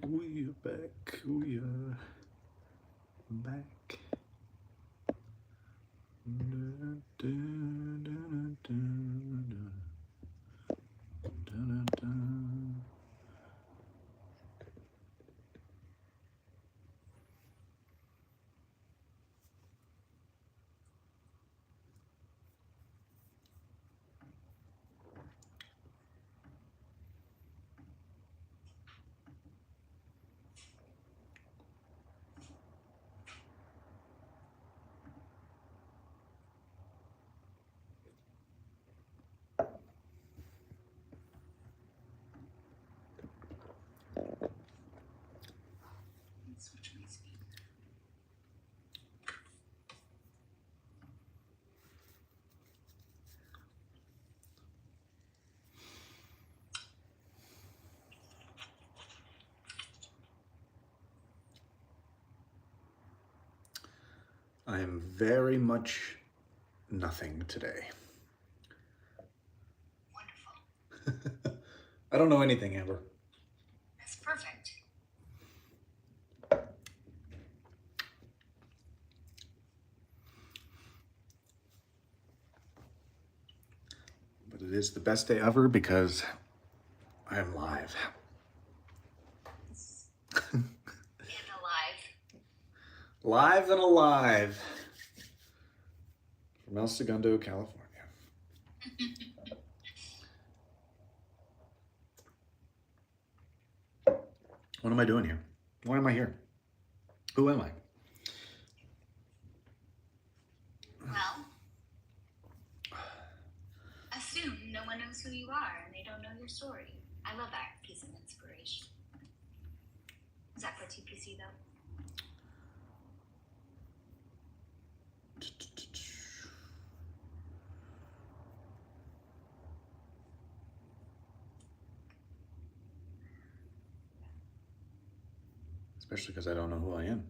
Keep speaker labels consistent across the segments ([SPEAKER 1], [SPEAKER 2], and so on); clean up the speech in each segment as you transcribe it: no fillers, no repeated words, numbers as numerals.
[SPEAKER 1] We are back. We are back. Dun, dun, dun, dun, dun, dun, dun. I am very much nothing today.
[SPEAKER 2] Wonderful.
[SPEAKER 1] I don't know anything, Amber.
[SPEAKER 2] That's perfect.
[SPEAKER 1] But it is the best day ever because I am live.
[SPEAKER 2] And alive.
[SPEAKER 1] Live and alive from El Segundo, California. What am I doing here? Why am I here? Who am I?
[SPEAKER 2] Well, assume no one knows who you are and they don't know your story. I love that piece of inspiration. Is that for TPC though?
[SPEAKER 1] Especially because I don't know who I am.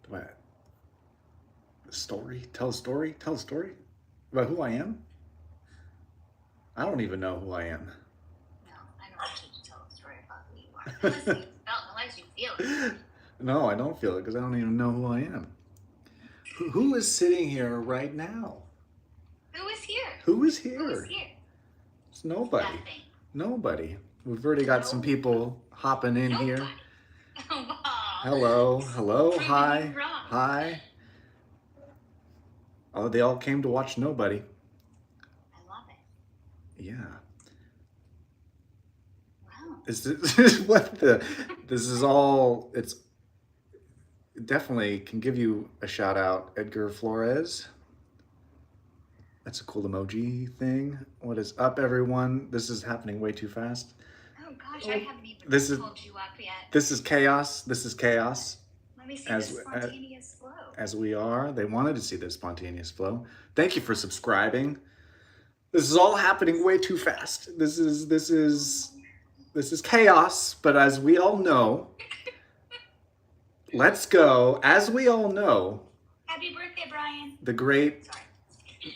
[SPEAKER 1] What? Story? Tell a story? Tell a story? About who I am? I don't even know who I am.
[SPEAKER 2] No, I don't want you to tell a story about who you are. Unless you felt, unless you feel it.
[SPEAKER 1] No, I don't feel it because I don't even know who I am. Who is sitting here right now?
[SPEAKER 2] Who is here?
[SPEAKER 1] Who is
[SPEAKER 2] Who
[SPEAKER 1] here?
[SPEAKER 2] is here?
[SPEAKER 1] It's nobody.
[SPEAKER 2] Nothing.
[SPEAKER 1] Nobody. We've already got some people hopping in here.
[SPEAKER 2] Nobody. Wow.
[SPEAKER 1] Hello, hello,
[SPEAKER 2] Proving
[SPEAKER 1] hi,
[SPEAKER 2] you wrong.
[SPEAKER 1] hi. Oh, they all came to watch Nobody.
[SPEAKER 2] I love it.
[SPEAKER 1] Yeah.
[SPEAKER 2] Wow.
[SPEAKER 1] Is this what the? This is all. It's definitely can give you a shout out, Edgar Flores. That's a cool emoji thing. What is up, everyone? This is happening way too fast.
[SPEAKER 2] Oh gosh, I haven't even
[SPEAKER 1] This is-
[SPEAKER 2] told you up yet.
[SPEAKER 1] This is chaos. This is chaos.
[SPEAKER 2] Let me see
[SPEAKER 1] as-
[SPEAKER 2] the spontaneous flow.
[SPEAKER 1] As we are, they wanted to see the spontaneous flow. Thank you for subscribing. This is all happening way too fast. This is chaos. But as we all know, let's go. As we all know,
[SPEAKER 2] Happy birthday, Brian.
[SPEAKER 1] the great.
[SPEAKER 2] Sorry.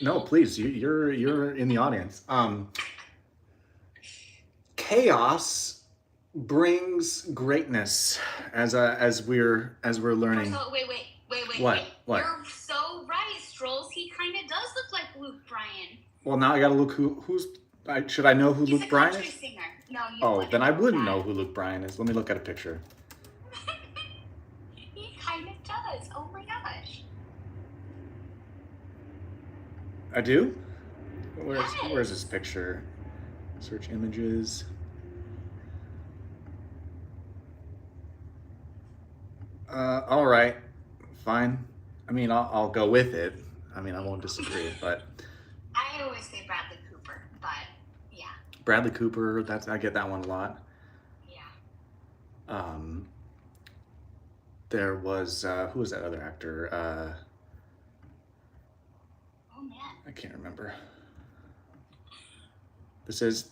[SPEAKER 1] No, please, you're in the audience. Chaos brings greatness as we're learning.
[SPEAKER 2] So, wait.
[SPEAKER 1] What? What?
[SPEAKER 2] You're so right, Strolls. He kind of does look like Luke Bryan.
[SPEAKER 1] Well, now I gotta look who's. Should I know who
[SPEAKER 2] He's
[SPEAKER 1] Luke
[SPEAKER 2] a
[SPEAKER 1] Bryan
[SPEAKER 2] country
[SPEAKER 1] is?
[SPEAKER 2] singer. No, you
[SPEAKER 1] Oh,
[SPEAKER 2] wouldn't
[SPEAKER 1] then I wouldn't
[SPEAKER 2] that.
[SPEAKER 1] know who Luke Bryan is. Let me look at a picture.
[SPEAKER 2] He kind of does. Oh my gosh.
[SPEAKER 1] I do? Where's
[SPEAKER 2] Yes.
[SPEAKER 1] this picture? Search images. All right, fine. I mean, I'll go with it. I mean, I won't disagree, but
[SPEAKER 2] I always say Bradley Cooper, but yeah.
[SPEAKER 1] Bradley Cooper, I get that one a lot.
[SPEAKER 2] Yeah.
[SPEAKER 1] There was who was that other actor?
[SPEAKER 2] Oh man.
[SPEAKER 1] I can't remember. This is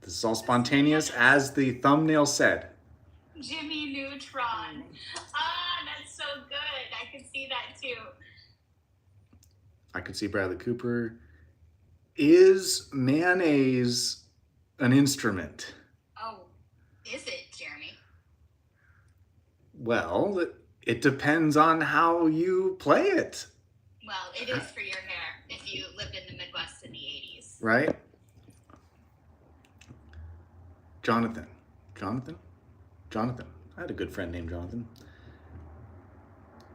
[SPEAKER 1] This is all spontaneous, as the thumbnail said.
[SPEAKER 2] Jimmy Neutron. Ah, that's so good. I could see that too.
[SPEAKER 1] I could see Bradley Cooper. Is mayonnaise an instrument?
[SPEAKER 2] Oh, is it, Jeremy?
[SPEAKER 1] Well, it depends on how you play it,
[SPEAKER 2] Well, it is for your hair if you lived in the Midwest in the 80s.
[SPEAKER 1] right? Jonathan. Jonathan? Jonathan. I had a good friend named Jonathan.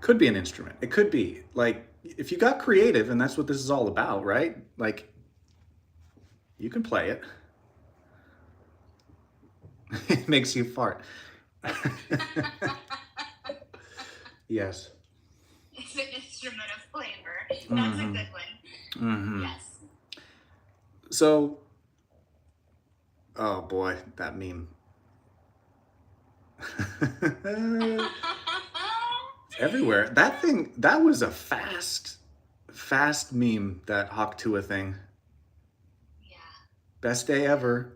[SPEAKER 1] Could be an instrument. It could be. Like, if you got creative, and that's what this is all about, right? Like, you can play it. It makes you fart. Yes.
[SPEAKER 2] It's an instrument of flavor. That's a good one.
[SPEAKER 1] Mm-hmm.
[SPEAKER 2] Yes.
[SPEAKER 1] So, oh boy, that meme. Everywhere. That thing, that was a fast meme, that Hawk Tuah thing.
[SPEAKER 2] Yeah.
[SPEAKER 1] Best day ever.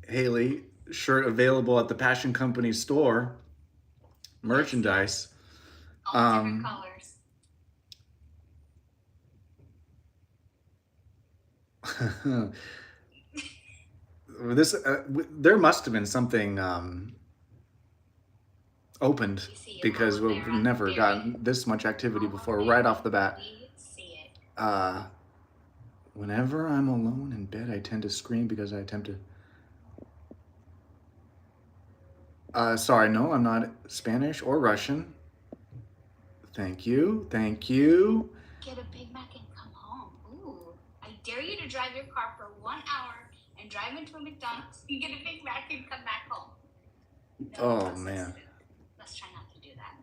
[SPEAKER 1] Haley, shirt available at the Passion Company store. Merchandise.
[SPEAKER 2] All different colors.
[SPEAKER 1] This there must have been something opened, because we've never gotten this much activity before right off the bat.
[SPEAKER 2] We see it.
[SPEAKER 1] Whenever I'm alone in bed, I tend to scream because I attempt to. Sorry, no, I'm not Spanish or Russian. Thank you, thank you.
[SPEAKER 2] Get a Big Mac and come home. Ooh, I dare you to drive your car for 1 hour and drive into a McDonald's and get a Big Mac and come back home. No,
[SPEAKER 1] Oh man.
[SPEAKER 2] Let's try not to do that.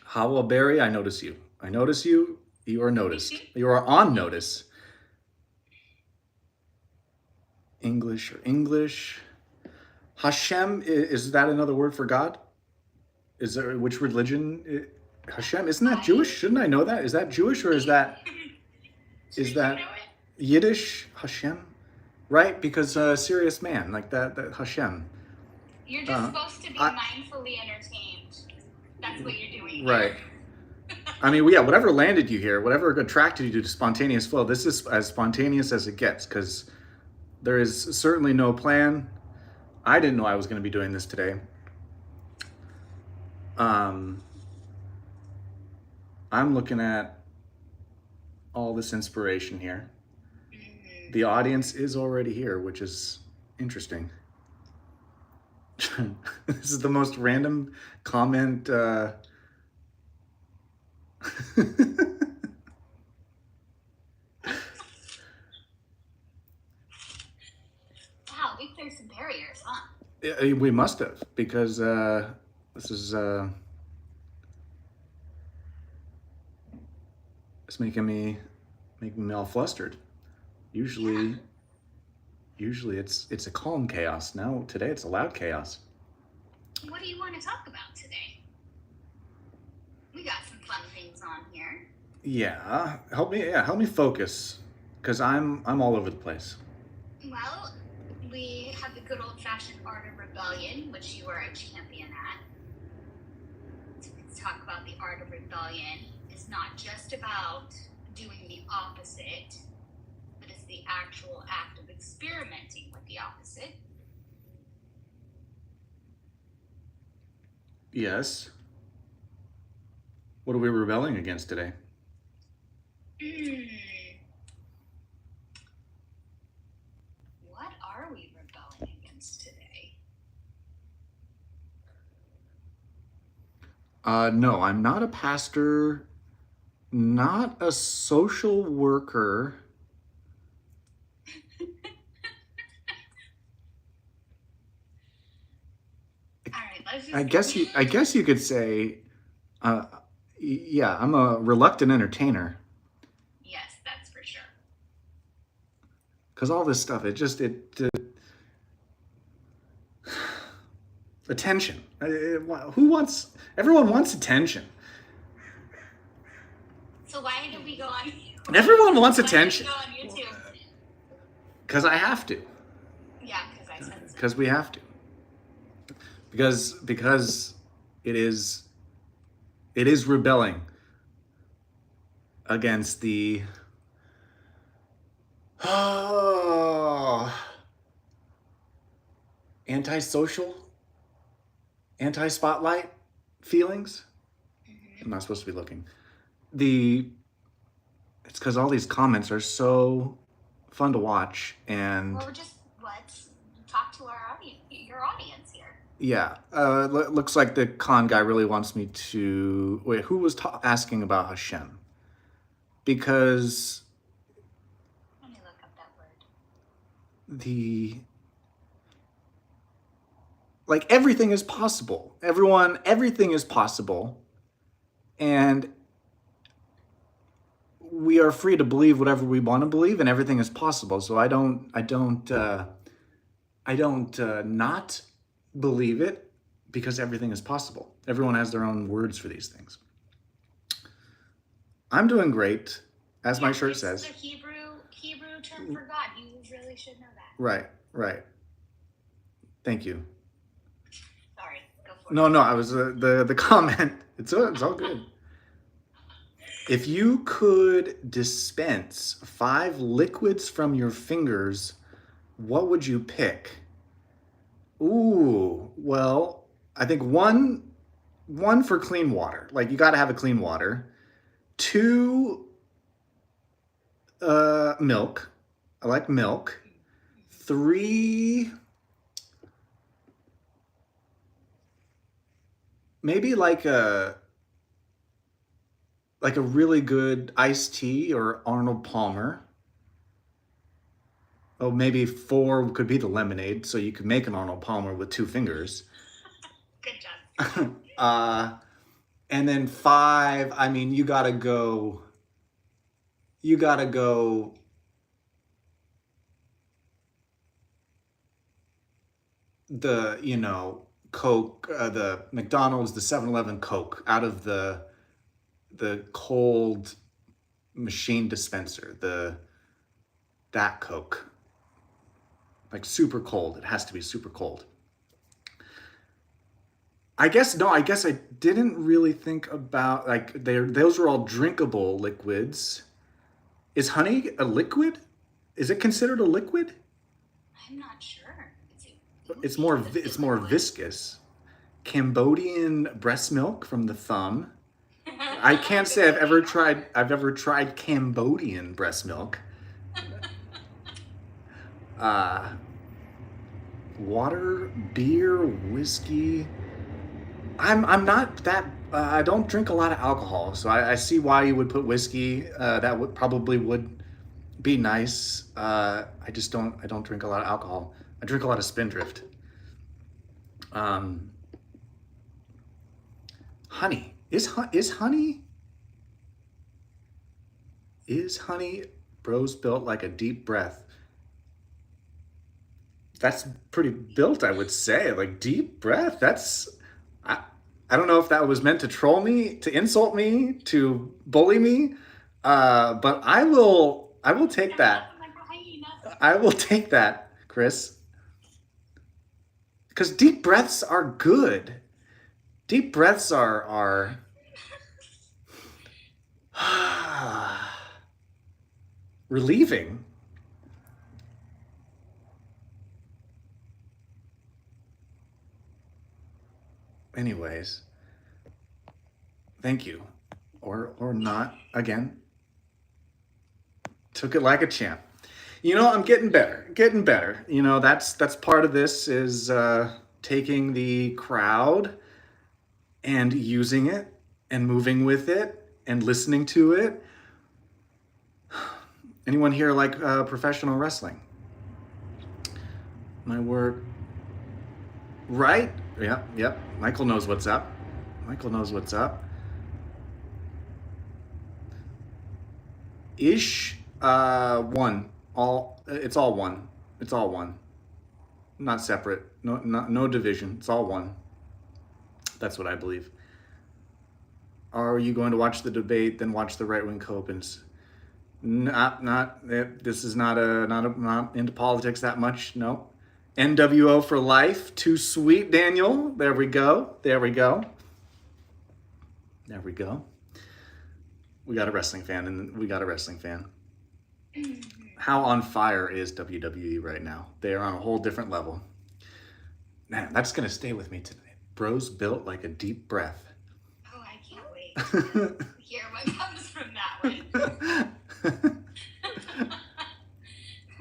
[SPEAKER 1] Hawa Berry, I notice you. I notice you. You are noticed. You are on notice. English or English. Hashem, is that another word for God? Is there, which religion? Hashem, isn't that Jewish? Shouldn't I know that? Is that Jewish, or is that
[SPEAKER 2] You know it?
[SPEAKER 1] Yiddish? Hashem, right? Because serious man, like that Hashem.
[SPEAKER 2] You're just supposed to be mindfully entertained. That's what you're doing.
[SPEAKER 1] Right. I mean, yeah, whatever landed you here, whatever attracted you to spontaneous flow, this is as spontaneous as it gets, because there is certainly no plan. I didn't know I was going to be doing this today. I'm looking at all this inspiration here.
[SPEAKER 2] Mm-hmm.
[SPEAKER 1] The audience is already here, which is interesting. This is the most random comment.
[SPEAKER 2] Wow, we cleared some barriers, huh?
[SPEAKER 1] We must have, because this is it's making me all flustered. Usually it's a calm chaos. Now today it's a loud chaos.
[SPEAKER 2] What do you want to talk about today? We got some fun things on here.
[SPEAKER 1] Yeah, help me focus, because I'm all over the place.
[SPEAKER 2] Well, we have the good old-fashioned art of rebellion, which you are a champion at. So let's talk about the art of rebellion. It's not just about doing the opposite, but it's the actual act of experimenting with the opposite.
[SPEAKER 1] Yes. What are we rebelling against today?
[SPEAKER 2] What are we rebelling against today?
[SPEAKER 1] No, I'm not a pastor, not a social worker.
[SPEAKER 2] All right, let's just
[SPEAKER 1] I guess you could say, yeah, I'm a reluctant entertainer.
[SPEAKER 2] Yes, that's for sure.
[SPEAKER 1] Because all this stuff, attention. Everyone wants attention.
[SPEAKER 2] So why did we go on?
[SPEAKER 1] Everyone wants
[SPEAKER 2] Why did we
[SPEAKER 1] attention.
[SPEAKER 2] go on YouTube?
[SPEAKER 1] Because I have to.
[SPEAKER 2] Yeah, because I said so.
[SPEAKER 1] Because we have to. Because it is rebelling against the antisocial, anti-spotlight feelings. I'm not supposed to be looking. It's because all these comments are so fun to watch, and
[SPEAKER 2] Well, just let's talk to your audience here.
[SPEAKER 1] yeah, looks like the con guy really wants me to wait. Who was asking about Hashem? Because
[SPEAKER 2] Let me look up that word.
[SPEAKER 1] Everything is possible. Everything is possible, and we are free to believe whatever we want to believe, and everything is possible. So I don't not believe it, because everything is possible. Everyone has their own words for these things. I'm doing great, as my shirt says.
[SPEAKER 2] It's the Hebrew term for God. You really should know that.
[SPEAKER 1] Right. Thank you.
[SPEAKER 2] Sorry, go for it.
[SPEAKER 1] No, I was the comment. It's all good. If you could dispense 5 liquids from your fingers, what would you pick? Ooh, well, I think one for clean water. Like, you got to have a clean water. 2, milk. I like milk. 3, maybe like a really good iced tea or Arnold Palmer. Oh, maybe 4 could be the lemonade, so you could make an Arnold Palmer with 2 fingers.
[SPEAKER 2] Good job.
[SPEAKER 1] And then 5, I mean, you gotta go the, Coke, the McDonald's, the 7-Eleven Coke out of the cold machine dispenser, that Coke. Like, super cold. It has to be super cold. I guess I didn't really think about, like, those were all drinkable liquids. Is honey a liquid? Is it considered a liquid?
[SPEAKER 2] I'm not sure.
[SPEAKER 1] It's more viscous. Cambodian breast milk from the thumb. I can't say I've ever tried Cambodian breast milk. Water, beer, whiskey. I'm not that. I don't drink a lot of alcohol, so I see why you would put whiskey. That would be nice. I don't drink a lot of alcohol. I drink a lot of Spindrift. Honey. Is honey bros built like a deep breath? That's pretty built, I would say. Like, deep breath. I don't know if that was meant to troll me, to insult me, to bully me, but I will take that. I will take that, Chris. Because deep breaths are good. Deep breaths are relieving. Anyways, thank you. Or not. Again, took it like a champ. I'm getting better. That's part of this, is taking the crowd and using it and moving with it and listening to it. Anyone here like professional wrestling? My work. Right? Yep. Michael knows what's up. Ish, 1. It's all one. Not separate. No division. It's all one. That's what I believe. Are you going to watch the debate, then watch the right-wing co-opens? This is not into politics that much. No. NWO for life. Too sweet, Daniel. There we go. There we go. There we go. We got a wrestling fan, and we got a wrestling fan. How on fire is WWE right now? They are on a whole different level. Man, that's gonna stay with me tonight. Bros built like a deep breath.
[SPEAKER 2] Oh, I can't wait to hear what comes from that one.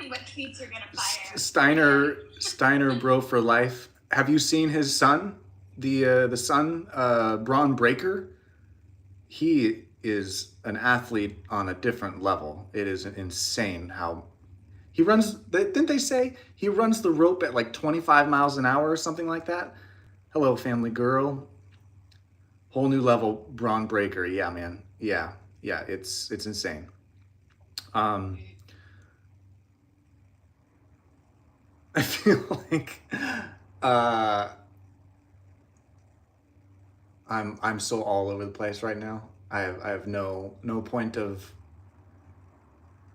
[SPEAKER 2] What tweets you're gonna fire?
[SPEAKER 1] Steiner, bro for life. Have you seen his son? The son, Braun Breaker. He is an athlete on a different level. It is insane how he runs. Didn't they say he runs the rope at like 25 miles an hour or something like that? Hello, family girl. Whole new level, Braun Breaker. Yeah, man. Yeah. It's insane. I feel like I'm so all over the place right now. I have no point of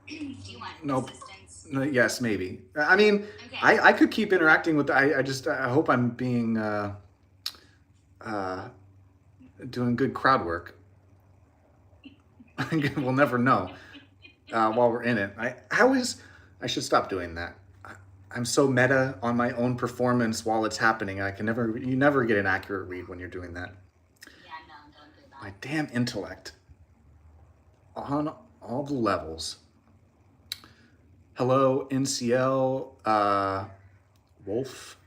[SPEAKER 2] Do you want
[SPEAKER 1] no.
[SPEAKER 2] assistance?
[SPEAKER 1] No, yes, maybe. I mean,
[SPEAKER 2] Okay.
[SPEAKER 1] I could keep interacting with. I hope I'm being doing good crowd work. We'll never know while we're in it. I should stop doing that. I'm so meta on my own performance while it's happening. You never get an accurate read when you're doing that.
[SPEAKER 2] Yeah, no, don't do that.
[SPEAKER 1] My damn intellect on all the levels. Hello, NCL Wolf.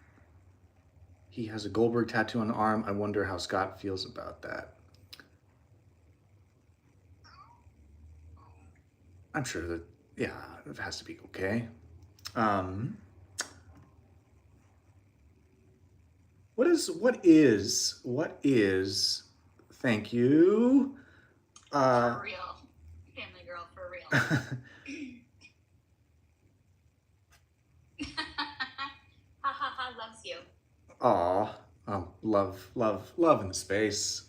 [SPEAKER 1] He has a Goldberg tattoo on the arm. I wonder how Scott feels about that. I'm sure that, yeah, it has to be okay. What is, thank you.
[SPEAKER 2] For real. Family girl, for real. Ha ha ha, loves you.
[SPEAKER 1] Aw, love in the space.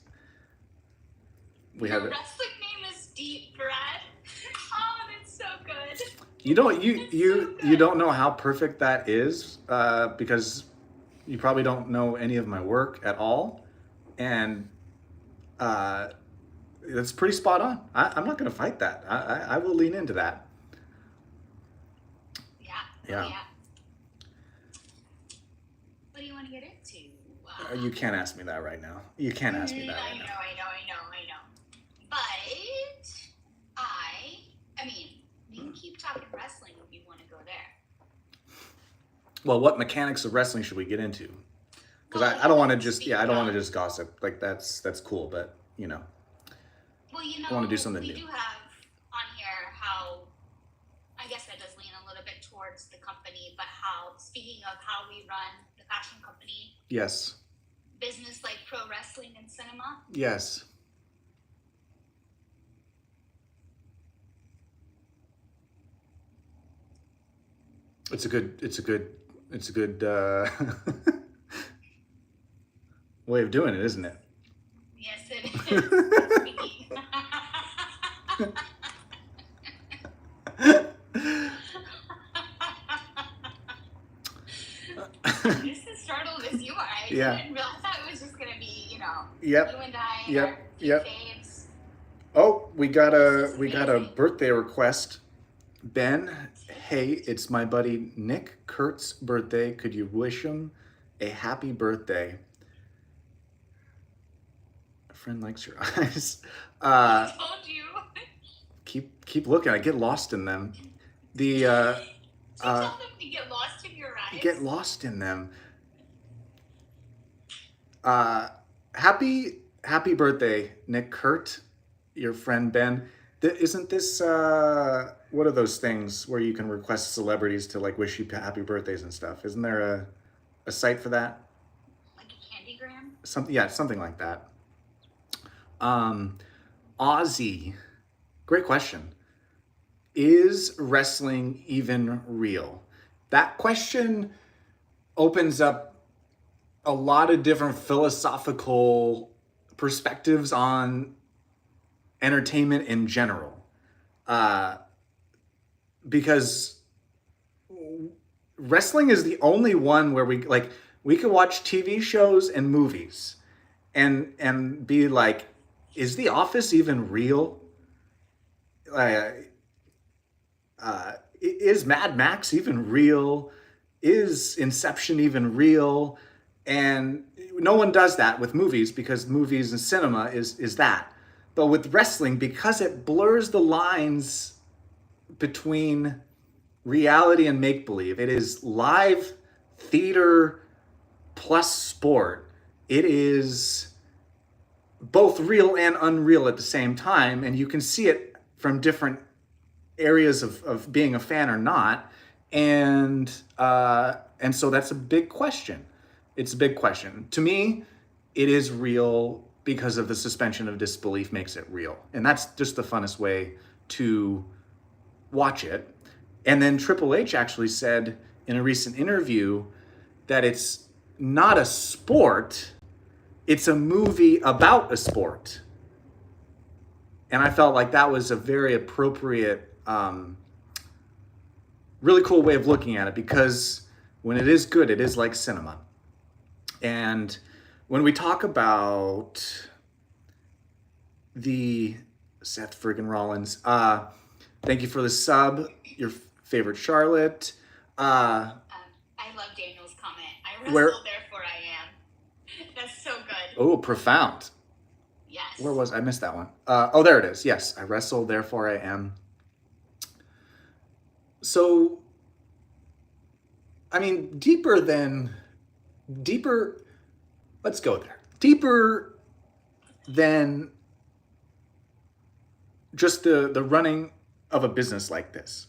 [SPEAKER 1] We
[SPEAKER 2] Your
[SPEAKER 1] have it.
[SPEAKER 2] wrestling name is Deep Bread. Oh, that's so good.
[SPEAKER 1] You don't know how perfect that is because you probably don't know any of my work at all, and it's pretty spot on. I'm not going to fight that. I will lean into that.
[SPEAKER 2] Yeah.
[SPEAKER 1] Yeah.
[SPEAKER 2] Yeah. What do you want to get into?
[SPEAKER 1] You can't ask me that right now. You can't ask me that
[SPEAKER 2] I
[SPEAKER 1] right
[SPEAKER 2] know.
[SPEAKER 1] now.
[SPEAKER 2] But I mean, we can keep talking wrestling if you want to go there.
[SPEAKER 1] Well, what mechanics of wrestling should we get into? Because
[SPEAKER 2] Well,
[SPEAKER 1] I don't want to
[SPEAKER 2] let's
[SPEAKER 1] just
[SPEAKER 2] speak
[SPEAKER 1] I don't want to
[SPEAKER 2] of-
[SPEAKER 1] just gossip. Like that's cool, but you know.
[SPEAKER 2] Well,
[SPEAKER 1] I wanna do something
[SPEAKER 2] we
[SPEAKER 1] new.
[SPEAKER 2] do have on here how, I guess that does lean a little bit towards the company, but speaking of how we run the fashion company,
[SPEAKER 1] Yes.
[SPEAKER 2] business like pro wrestling and cinema.
[SPEAKER 1] Yes. It's a good way of doing it, isn't it?
[SPEAKER 2] Yes, it is. Speaking. Just as startled as you are. I
[SPEAKER 1] Yeah.
[SPEAKER 2] didn't realize that it was just gonna be,
[SPEAKER 1] Yep.
[SPEAKER 2] you and I,
[SPEAKER 1] Yep,
[SPEAKER 2] our few
[SPEAKER 1] yep.
[SPEAKER 2] faves.
[SPEAKER 1] Oh, we got
[SPEAKER 2] This is
[SPEAKER 1] a
[SPEAKER 2] amazing.
[SPEAKER 1] birthday request. Ben, hey, it's my buddy Nick Kurt's birthday. Could you wish him a happy birthday? A friend likes your eyes.
[SPEAKER 2] I told you.
[SPEAKER 1] Keep looking. I get lost in them. The
[SPEAKER 2] Did you tell them to get lost in your eyes?
[SPEAKER 1] get lost in them. Happy birthday, Nick Kurt, your friend Ben. Isn't this what are those things where you can request celebrities to like wish you happy birthdays and stuff? Isn't there a site for that?
[SPEAKER 2] Like a candygram?
[SPEAKER 1] Something like that. Ozzy, great question. Is wrestling even real? That question opens up a lot of different philosophical perspectives on entertainment in general. because wrestling is the only one where we could watch TV shows and movies and be like, is The Office even real? Uh, is Mad Max even real? Is Inception even real? And no one does that with movies because movies and cinema is that. But with wrestling, because it blurs the lines between reality and make believe, it is live theater plus sport. It is both real and unreal at the same time, and you can see it from different areas of being a fan or not, and so that's a big question. It's a big question to me. It is real because of the suspension of disbelief makes it real, and that's just the funnest way to watch it. And then Triple H actually said in a recent interview that it's not a sport, it's a movie about a sport. And I felt like that was a very appropriate, really cool way of looking at it, because when it is good, it is like cinema. And when we talk about the Seth friggin' Rollins, thank you for the sub, your favorite Charlotte.
[SPEAKER 2] I love Daniel's comment. I wrestle,
[SPEAKER 1] Where-
[SPEAKER 2] therefore I am. That's so good.
[SPEAKER 1] Oh, profound.
[SPEAKER 2] Yes.
[SPEAKER 1] Where was I? Missed that one. Oh, there it is. Yes, I wrestle, therefore I am. So, I mean, deeper. Let's go there. Deeper than just the running of a business like this.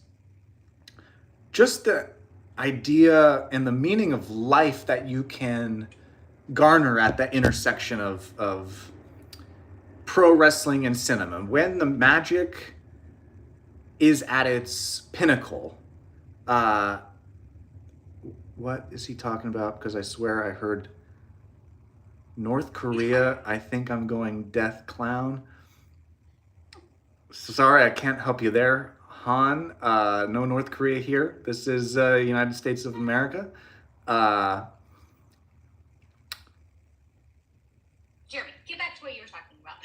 [SPEAKER 1] Just the idea and the meaning of life that you can garner at that intersection of pro wrestling and cinema. When the magic is at its pinnacle. What is he talking about? Because I swear I heard North Korea. I think I'm going death clown. Sorry, I can't help you there, Han. No North Korea here. This is United States of America.
[SPEAKER 2] Jeremy, get back to what you were talking about.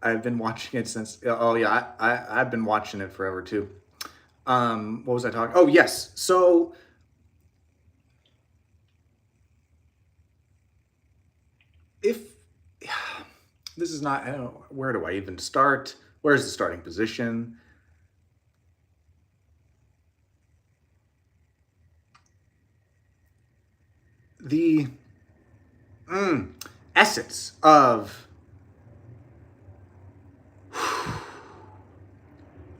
[SPEAKER 1] I've been watching it since. Oh yeah, I've been watching it forever too. What was I talking? Oh yes. So if this is not, I don't know, where do I even start? Where's the starting position? The essence of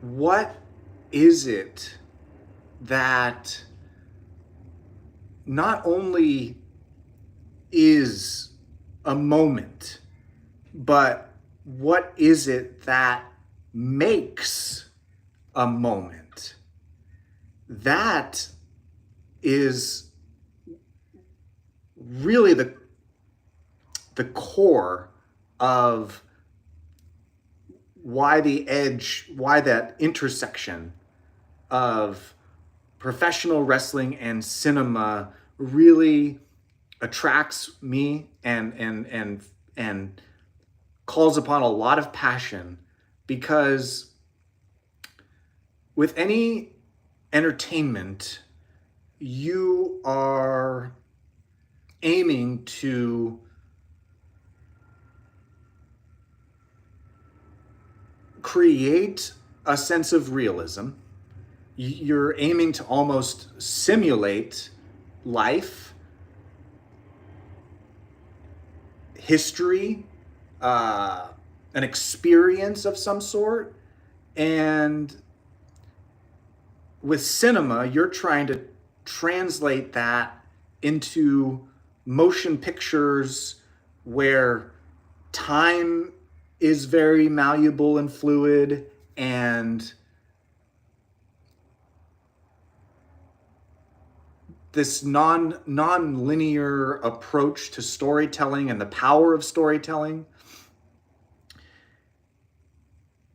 [SPEAKER 1] what is it that not only is a moment, but what is it that makes a moment? That is really the core of why the edge, why that intersection of professional wrestling and cinema really attracts me and calls upon a lot of passion, because with any entertainment, you are aiming to create a sense of realism. You're aiming to almost simulate life, history, an experience of some sort. And with cinema, you're trying to translate that into motion pictures where time is very malleable and fluid, and this non-linear approach to storytelling and the power of storytelling.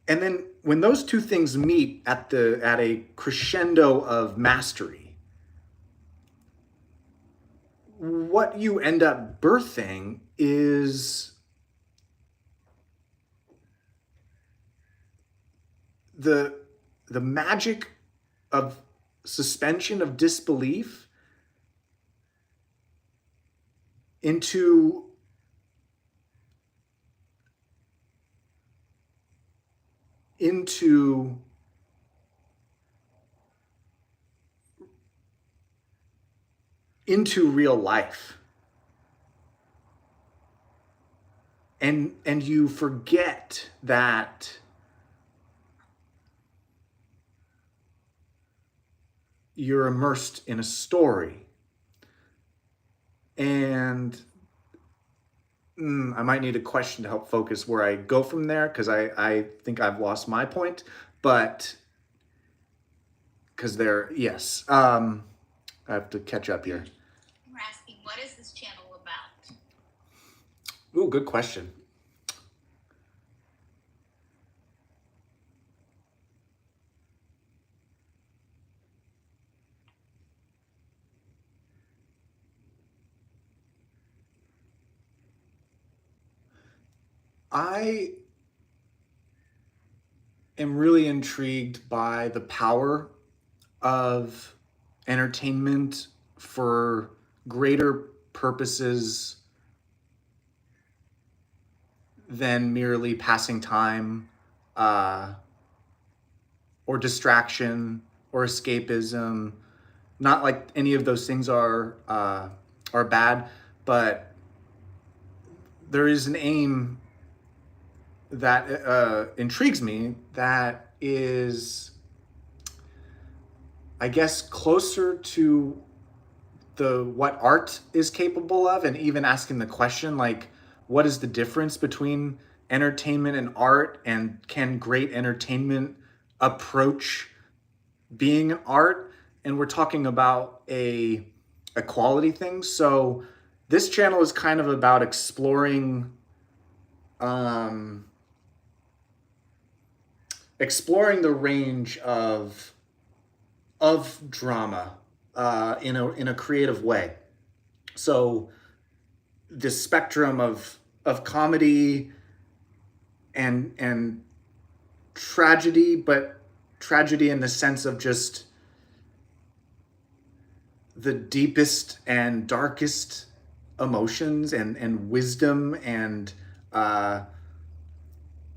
[SPEAKER 1] And then when those two things meet at a crescendo of mastery, what you end up birthing is the magic of suspension of disbelief into real life. And you forget that you're immersed in a story. And I might need a question to help focus where I go from there, because I think I've lost my point. But because yes, I have to catch up here.
[SPEAKER 2] We're asking, what is this channel about?
[SPEAKER 1] Ooh, good question. I am really intrigued by the power of entertainment for greater purposes than merely passing time, or distraction or escapism. Not like any of those things are bad, but there is an aim that intrigues me, that is, I guess, closer to what art is capable of, and even asking the question, like, what is the difference between entertainment and art, and can great entertainment approach being an art? And we're talking about a quality thing. So this channel is kind of about exploring the range of drama in a creative way. So the spectrum of comedy and tragedy, but tragedy in the sense of just the deepest and darkest emotions and wisdom and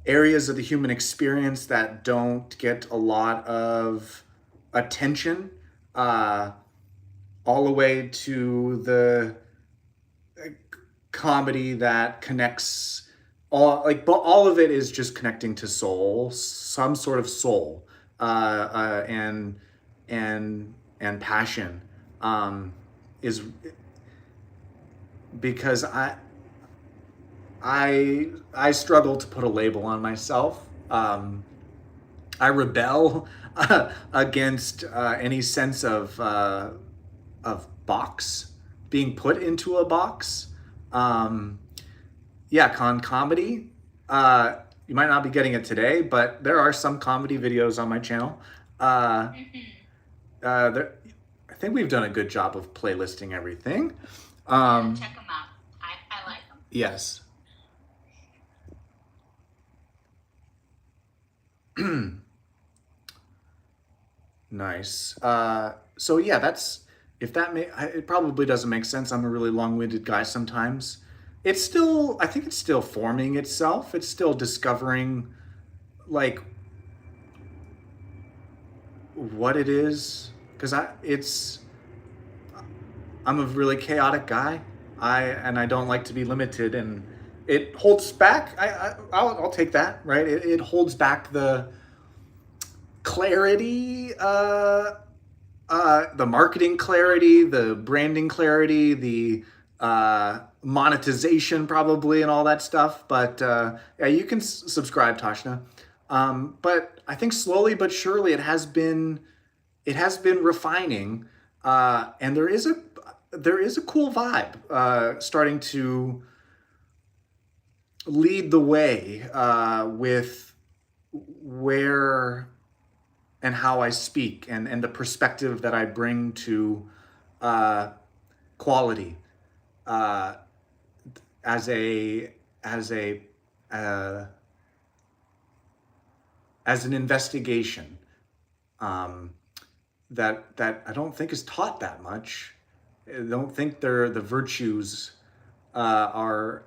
[SPEAKER 1] areas of the human experience that don't get a lot of attention, all the way to the comedy that connects but all of it is just connecting to soul, some sort of soul, and passion, is because I struggle to put a label on myself. I rebel against any sense of box, being put into a box. Comedy. You might not be getting it today, but there are some comedy videos on my channel. I think we've done a good job of playlisting everything.
[SPEAKER 2] Check them out. I like them.
[SPEAKER 1] Yes. Nice. So yeah, it probably doesn't make sense. I'm a really long-winded guy sometimes. I think it's still forming itself. It's still discovering, like, what it is. Because I'm a really chaotic guy. I don't like to be limited, and it holds back. I'll take that, right? It holds back the clarity, the marketing clarity, the branding clarity, the monetization probably, and all that stuff. But yeah, you can subscribe, Tashna. But I think slowly but surely it has been refining, and there is a cool vibe starting to lead the way with where and how I speak, and the perspective that I bring to uh, quality uh, as a as a uh, as an investigation, um, that I don't think is taught that much. I don't think the virtues are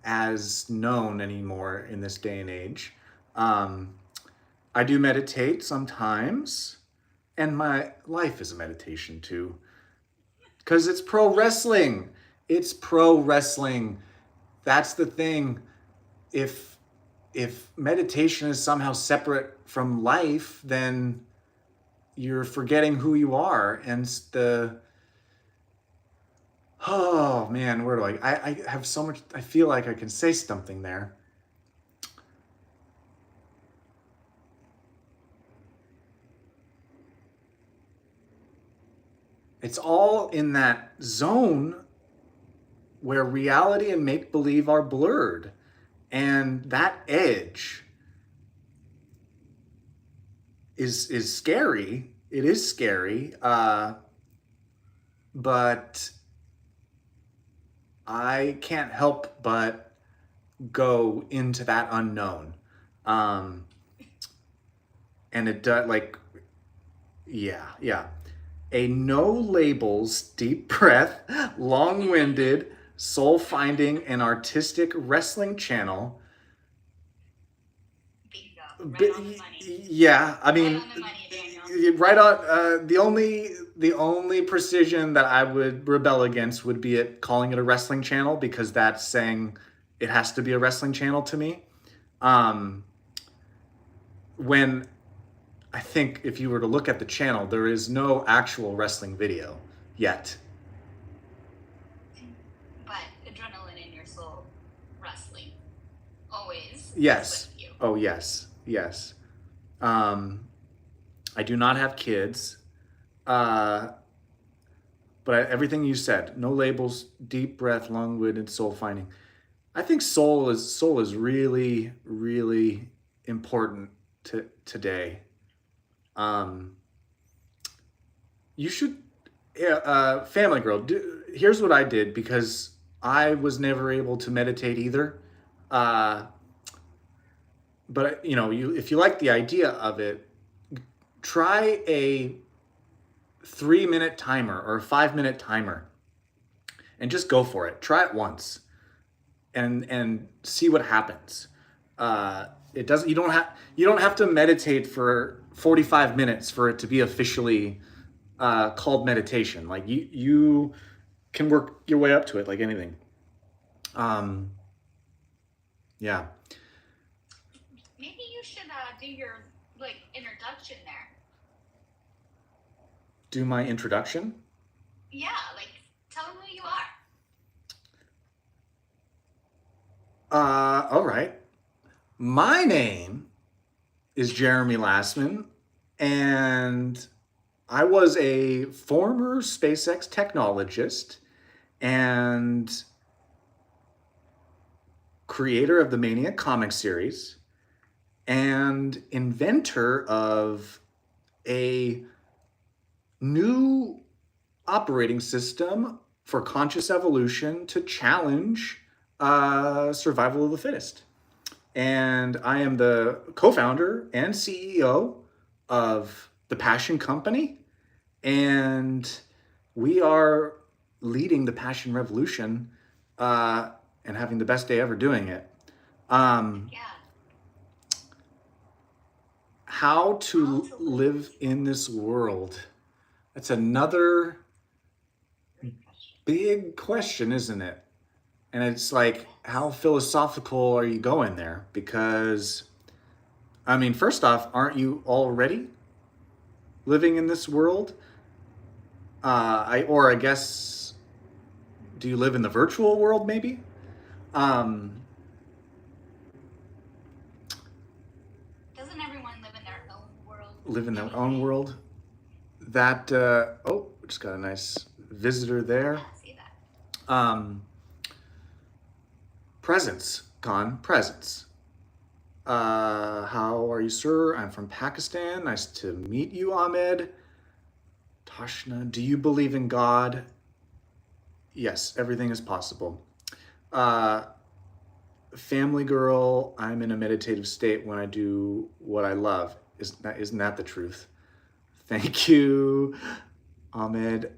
[SPEAKER 1] as known anymore in this day and age. Um, I do meditate sometimes, and my life is a meditation too, because it's pro wrestling. It's pro wrestling. That's the thing. If meditation is somehow separate from life, then you're forgetting who you are. And the oh man, where do I have so much. I feel like I can say something there. It's all in that zone where reality and make believe are blurred. And that edge is scary. It is scary. But I can't help but go into that unknown. Um, and it does, like, yeah. A no labels, deep breath, long winded, soul finding, and artistic wrestling channel.
[SPEAKER 2] Bingo. Right on the money.
[SPEAKER 1] Yeah, I
[SPEAKER 2] Right
[SPEAKER 1] mean,
[SPEAKER 2] on the money, Daniel.
[SPEAKER 1] right on. The only precision that I would rebel against would be it calling it a wrestling channel, because that's saying it has to be a wrestling channel to me. Um, when I think if you were to look at the channel, there is no actual wrestling video yet.
[SPEAKER 2] But adrenaline in your soul, wrestling, always
[SPEAKER 1] Yes.
[SPEAKER 2] is with you.
[SPEAKER 1] Oh, yes. Yes. I do not have kids. But everything you said, no labels, deep breath, long-winded, soul finding. I think soul is really, really important to today. Um, you should, yeah, Family Girl. Here's what I did, because I was never able to meditate either. Uh, but if you like the idea of it, try a 3-minute timer or a 5-minute timer, and just go for it. Try it once, and see what happens. It doesn't. You don't have to meditate for 45 minutes for it to be officially called meditation. Like you can work your way up to it like anything. Yeah.
[SPEAKER 2] Maybe you should do your introduction there.
[SPEAKER 1] Do my introduction?
[SPEAKER 2] Yeah, tell them who you are.
[SPEAKER 1] All right. My name is Jeremy Lassman, and I was a former SpaceX technologist and creator of the Maniac comic series and inventor of a new operating system for conscious evolution to challenge survival of the fittest. And I am the co-founder and CEO of the Passion Company, and we are leading the Passion Revolution and having the best day ever doing it.
[SPEAKER 2] Yeah.
[SPEAKER 1] How to live in this world? That's another big question, isn't it? And it's like, how philosophical are you going there? Because, I mean, first off, aren't you already living in this world? I guess, do you live in the virtual world, maybe?
[SPEAKER 2] Doesn't everyone live in their own world?
[SPEAKER 1] Live in their own world? That, oh, just got a nice visitor there.
[SPEAKER 2] Yeah, see that.
[SPEAKER 1] Presence, Con, presence. How are you, sir? I'm from Pakistan. Nice to meet you, Ahmed. Tashna, do you believe in God? Yes, everything is possible. Uh, Family girl, I'm in a meditative state when I do what I love. Isn't that the truth? Thank you, Ahmed.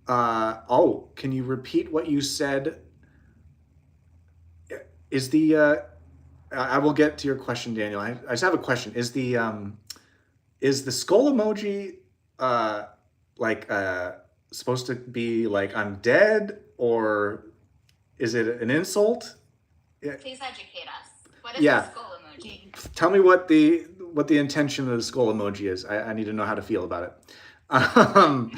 [SPEAKER 1] Oh, can you repeat what you said? Is the I will get to your question, Daniel. I just have a question. Is the skull emoji uh like supposed to be like I'm dead, or is it an insult? Yeah.
[SPEAKER 2] Please educate us. What is the
[SPEAKER 1] Yeah.
[SPEAKER 2] skull emoji?
[SPEAKER 1] Tell me what the intention of the skull emoji is. I need to know how to feel about it. Um,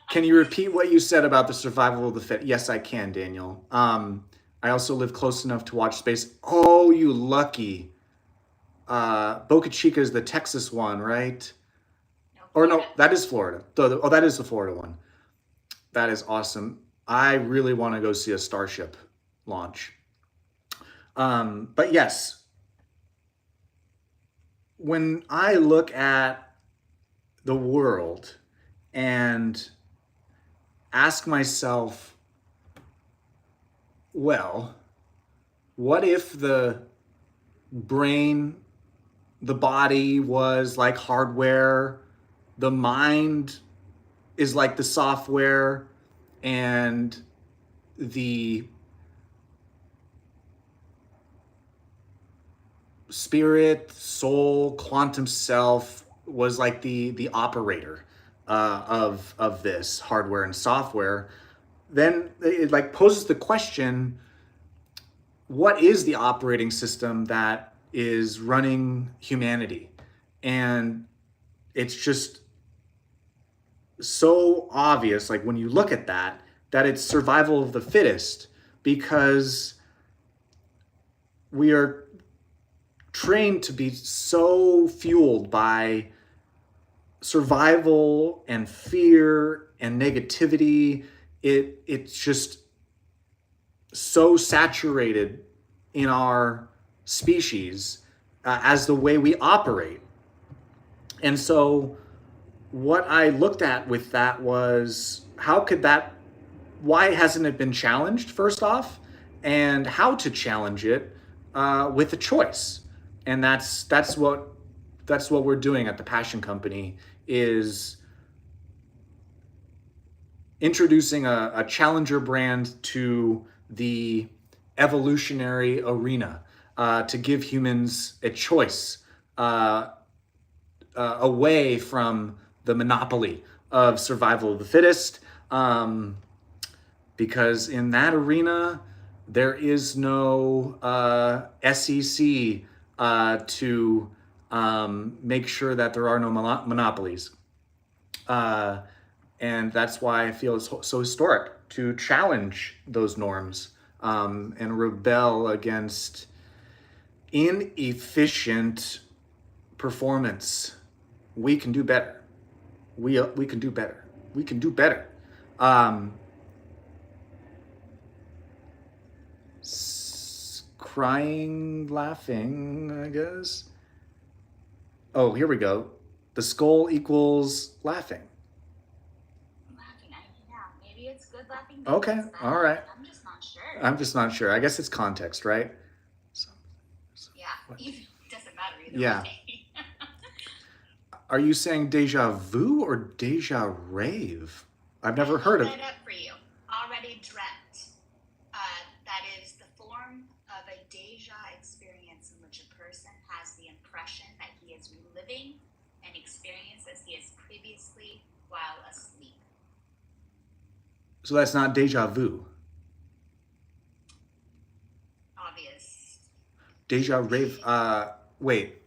[SPEAKER 1] can you repeat what you said about the survival of the fit? Yes, I can, Daniel. I also live close enough to watch space. Oh, you lucky. Boca Chica is the Texas one, right?
[SPEAKER 2] No,
[SPEAKER 1] Or no,
[SPEAKER 2] Florida.
[SPEAKER 1] that is Florida. Oh, that is the Florida one. That is awesome. I really want to go see a Starship launch. But yes, when I look at the world and ask myself, well, what if the brain, the body was like hardware, the mind is like the software, and the spirit, soul, quantum self was like the operator of this hardware and software. Then it like poses the question: what is the operating system that is running humanity? And it's just so obvious, like when you look at that, that it's survival of the fittest, because we are trained to be so fueled by survival and fear and negativity. It's just so saturated in our species as the way we operate. And so what I looked at with that was, how could that, why hasn't it been challenged, first off, and how to challenge it with a choice. And that's what we're doing at the Passion Company, is introducing a challenger brand to the evolutionary arena, to give humans a choice away from the monopoly of survival of the fittest, because in that arena there is no SEC to make sure that there are no monopolies. And that's why I feel it's so historic to challenge those norms, and rebel against inefficient performance. We can do better. We can do better. We can do better. Crying, laughing, I guess. Oh, here we go. The skull equals laughing.
[SPEAKER 2] Laughing. Yeah, maybe it's good laughing. Maybe
[SPEAKER 1] Okay,
[SPEAKER 2] it's bad
[SPEAKER 1] all right.
[SPEAKER 2] laughing. I'm just not sure.
[SPEAKER 1] I'm just not sure. I guess it's context, right?
[SPEAKER 2] Yeah,
[SPEAKER 1] What?
[SPEAKER 2] it doesn't matter either
[SPEAKER 1] Yeah.
[SPEAKER 2] way.
[SPEAKER 1] Are you saying deja vu or deja rave? I've never heard of.
[SPEAKER 2] That up for you. Already dreamt. That is the form of a deja experience in which a person has the impression that he is reliving an experience as he is previously while asleep.
[SPEAKER 1] So that's not deja vu.
[SPEAKER 2] Obvious.
[SPEAKER 1] Deja rave. Wait.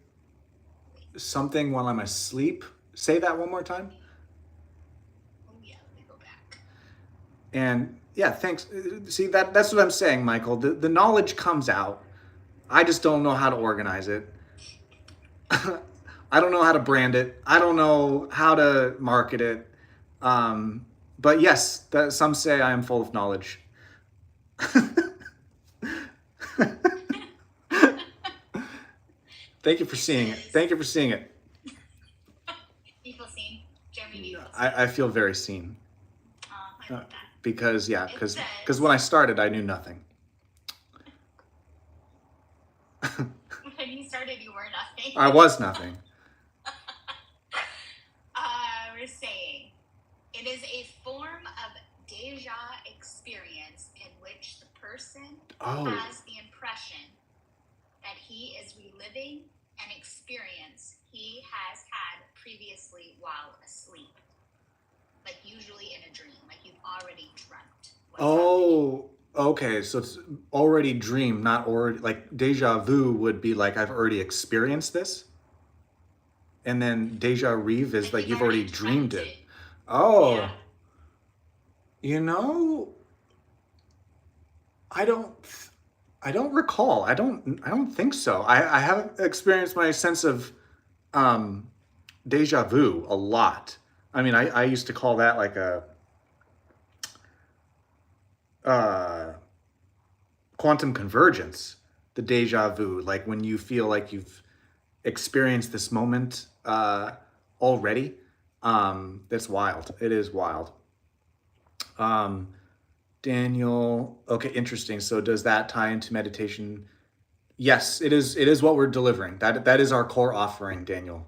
[SPEAKER 1] Something while I'm asleep. Say that one more time.
[SPEAKER 2] Oh yeah, let me go back.
[SPEAKER 1] And yeah, thanks. See, that's what I'm saying, Michael. The knowledge comes out. I just don't know how to organize it. I don't know how to brand it. I don't know how to market it. But yes, some say I am full of knowledge. Thank you for seeing it. Thank you for seeing it.
[SPEAKER 2] You feel seen? Jeremy, do you feel seen?
[SPEAKER 1] I feel very seen.
[SPEAKER 2] I love that.
[SPEAKER 1] Because
[SPEAKER 2] It
[SPEAKER 1] because
[SPEAKER 2] says-
[SPEAKER 1] when I started, I knew nothing.
[SPEAKER 2] When you started, you were nothing.
[SPEAKER 1] I was nothing.
[SPEAKER 2] We're saying it is a form of deja experience in which the person
[SPEAKER 1] Oh,
[SPEAKER 2] has the impression that he is reliving an experience he has had previously while asleep. Like usually in a dream, like you've already dreamt. what's happening.
[SPEAKER 1] oh, okay. So it's already dream, not already like deja vu would be like I've already experienced this, and then deja reeve is like you've already dreamed it. Oh,
[SPEAKER 2] Yeah.
[SPEAKER 1] you know, I don't. I don't recall. I don't think so. I have experienced my sense of um, deja vu a lot. I mean, I used to call that like a uh, quantum convergence, the deja vu, like when you feel like you've experienced this moment already. That's wild. It is wild. Um, Daniel, okay, interesting. So does that tie into meditation? Yes, it is. It is what we're delivering. That is our core offering, Daniel.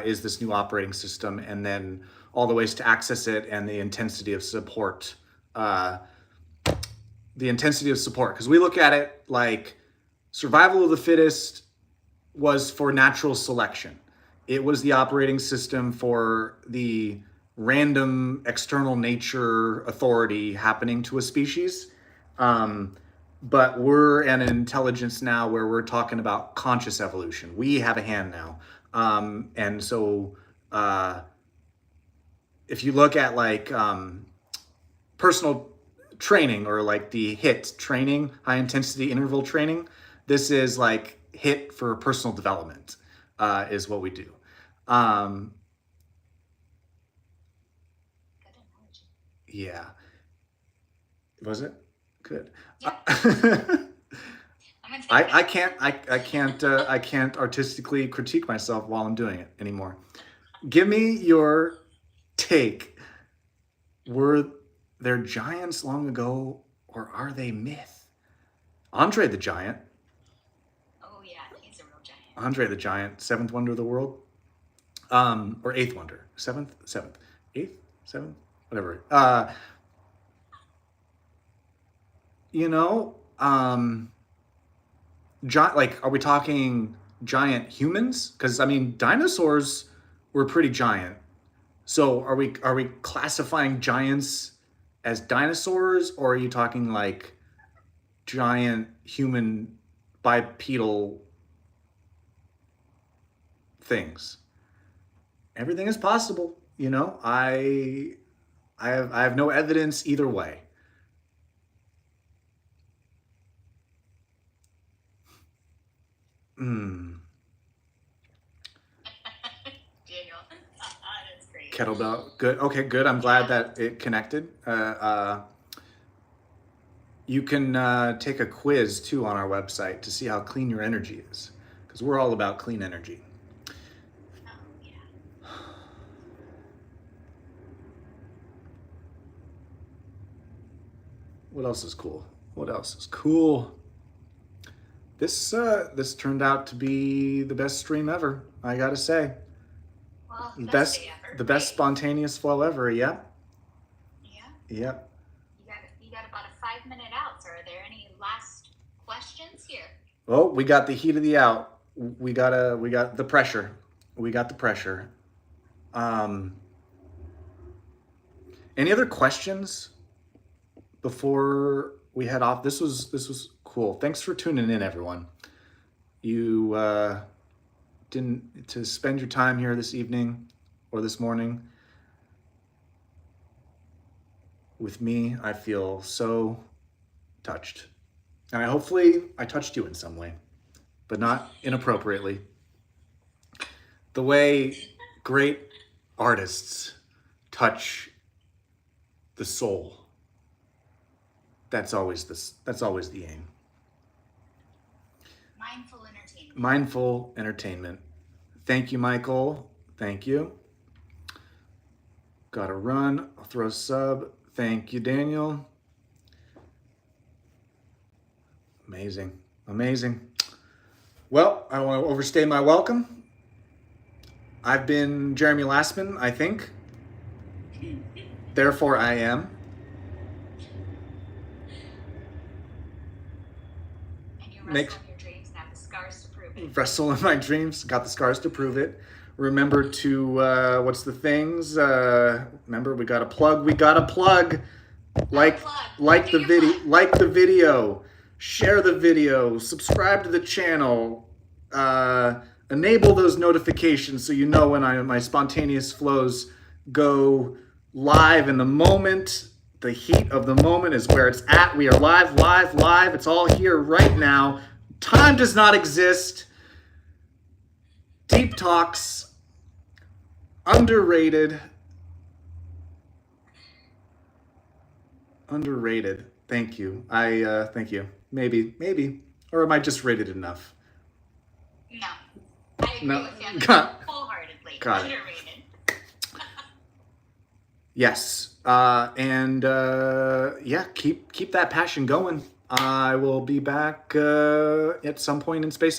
[SPEAKER 1] Is this new operating system, and then all the ways to access it, and the intensity of support. Uh, the intensity of support, because we look at it like survival of the fittest was for natural selection. It was the operating system for the random external nature authority happening to a species. Um, but we're at an intelligence now where we're talking about conscious evolution. We have a hand now. And so uh, if you look at like personal training or like the HIT training, high intensity interval training, this is like HIT for personal development, is what we do.
[SPEAKER 2] Good analogy.
[SPEAKER 1] Yeah. Was it? Good.
[SPEAKER 2] Yeah. I'm gonna take
[SPEAKER 1] I
[SPEAKER 2] that.
[SPEAKER 1] can't I can't artistically critique myself while I'm doing it anymore. Give me your take. Were there giants long ago, or are they myth? Andre the Giant.
[SPEAKER 2] Oh yeah, he's a real giant.
[SPEAKER 1] Andre the Giant, seventh wonder of the world, or eighth wonder, seventh, eighth, seventh, whatever. You know, like, are we talking giant humans? Because I mean, dinosaurs were pretty giant. So are we classifying giants as dinosaurs, or are you talking like giant human bipedal things? Everything is possible, you know. I have no evidence either way. Hmm.
[SPEAKER 2] Daniel. That's great.
[SPEAKER 1] Kettlebell, good. Okay, good. I'm glad that it connected. You can take a quiz too on our website to see how clean your energy is, because we're all about clean energy.
[SPEAKER 2] Oh yeah.
[SPEAKER 1] What else is cool? What else is cool? This turned out to be the best stream ever. I gotta say,
[SPEAKER 2] Well,
[SPEAKER 1] the
[SPEAKER 2] best
[SPEAKER 1] best
[SPEAKER 2] day ever.
[SPEAKER 1] the best
[SPEAKER 2] right?
[SPEAKER 1] spontaneous flow ever. Yep,
[SPEAKER 2] Yeah.
[SPEAKER 1] yep.
[SPEAKER 2] You got about a 5-minute out. So are there any last questions here?
[SPEAKER 1] Well, we got the heat of the out. We got the pressure. We got the pressure. Um, any other questions before we head off? This was cool. Thanks for tuning in, everyone. You didn't to spend your time here this evening or this morning with me. I feel so touched, and hopefully I touched you in some way, but not inappropriately. The way great artists touch the soul. That's always the aim. Mindful Entertainment. Thank you, Michael. Thank you. Gotta run. I'll throw a sub. Thank you, Daniel. Amazing. Amazing. Well, I don't want to overstay my welcome. I've been Jeremy Lastman, I think. Therefore, I am.
[SPEAKER 2] And you wrestle in your dreams and have the scars to prove it.
[SPEAKER 1] Wrestle in my dreams. Got the scars to prove it. Remember to, what's the things? Remember, we got to plug. We got to plug. Like the video. Like the video. Share the video. Subscribe to the channel. Enable those notifications so you know when my spontaneous flows go live in the moment. The heat of the moment is where it's at. We are live, live, live. It's all here right now. Time does not exist. Deep talks. Underrated. Underrated. Thank you. Thank you. Maybe. Or am I just rated enough?
[SPEAKER 2] No. I agree
[SPEAKER 1] No.
[SPEAKER 2] with you wholeheartedly.
[SPEAKER 1] Got it.
[SPEAKER 2] Underrated.
[SPEAKER 1] Yes. Yeah, keep that passion going. I will be back at some point in space and